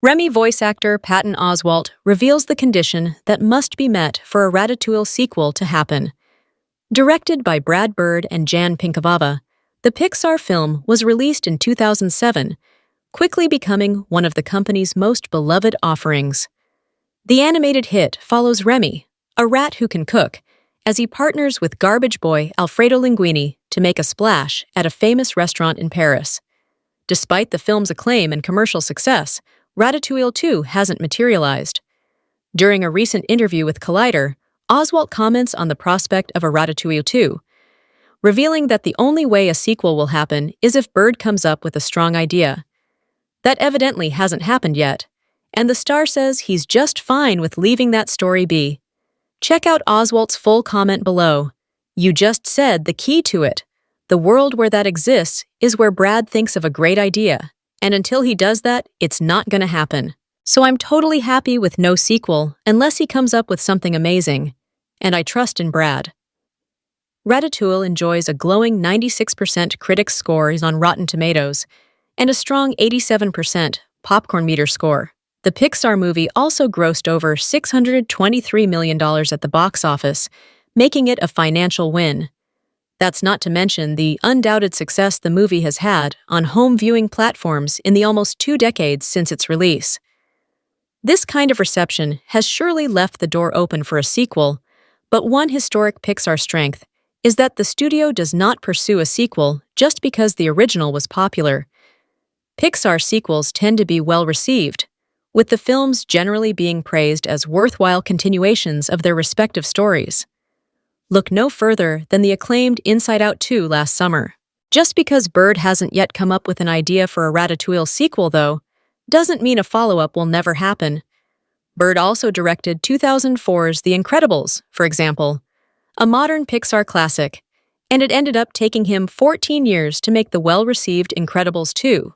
Remy voice actor Patton Oswalt reveals the condition that must be met for a Ratatouille sequel to happen. Directed by Brad Bird and Jan Pinkavava, the Pixar film was released in 2007, quickly becoming one of the company's most beloved offerings. The animated hit follows Remy, a rat who can cook, as he partners with garbage boy Alfredo Linguini to make a splash at a famous restaurant in Paris. Despite the film's acclaim and commercial success, Ratatouille 2 hasn't materialized. During a recent interview with Collider, Oswalt comments on the prospect of a Ratatouille 2, revealing that the only way a sequel will happen is if Bird comes up with a strong idea. That evidently hasn't happened yet, and the star says he's just fine with leaving that story be. Check out Oswalt's full comment below. You just said the key to it. The world where that exists is where Brad thinks of a great idea, and until he does that, it's not gonna happen. So I'm totally happy with no sequel unless he comes up with something amazing, and I trust in Brad. Ratatouille enjoys a glowing 96% critics scores on Rotten Tomatoes and a strong 87% popcorn meter score. The Pixar movie also grossed over $623 million at the box office, making it a financial win. That's not to mention the undoubted success the movie has had on home viewing platforms in the almost 2 decades since its release. This kind of reception has surely left the door open for a sequel, but one historic Pixar strength is that the studio does not pursue a sequel just because the original was popular. Pixar sequels tend to be well received, with the films generally being praised as worthwhile continuations of their respective stories. Look no further than the acclaimed Inside Out 2 last summer. Just because Bird hasn't yet come up with an idea for a Ratatouille sequel, though, doesn't mean a follow-up will never happen. Bird also directed 2004's The Incredibles, for example, a modern Pixar classic, and it ended up taking him 14 years to make the well-received Incredibles 2.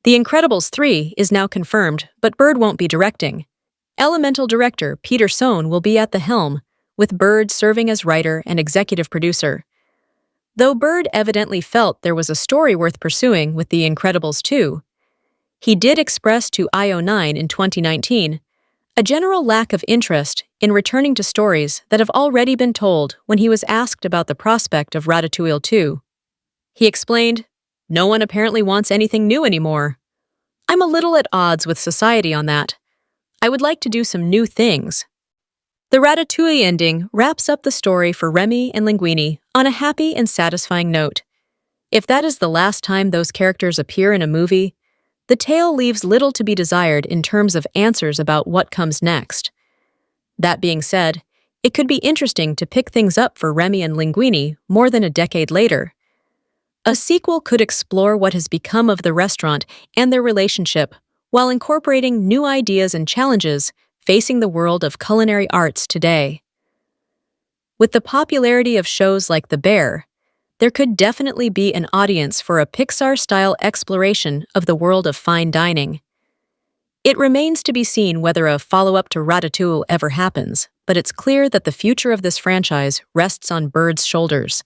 The Incredibles 3 is now confirmed, but Bird won't be directing. Elemental director Peter Sohn will be at the helm, with Bird serving as writer and executive producer. Though Bird evidently felt there was a story worth pursuing with The Incredibles 2, he did express to IO9 in 2019 a general lack of interest in returning to stories that have already been told when he was asked about the prospect of Ratatouille 2. He explained, "No one apparently wants anything new anymore. I'm a little at odds with society on that. I would like to do some new things." The Ratatouille ending wraps up the story for Remy and Linguini on a happy and satisfying note. If that is the last time those characters appear in a movie, the tale leaves little to be desired in terms of answers about what comes next. That being said, it could be interesting to pick things up for Remy and Linguini more than a decade later. A sequel could explore what has become of the restaurant and their relationship, while incorporating new ideas and challenges facing the world of culinary arts today. With the popularity of shows like The Bear, there could definitely be an audience for a Pixar-style exploration of the world of fine dining. It remains to be seen whether a follow-up to Ratatouille ever happens, but it's clear that the future of this franchise rests on Bird's shoulders.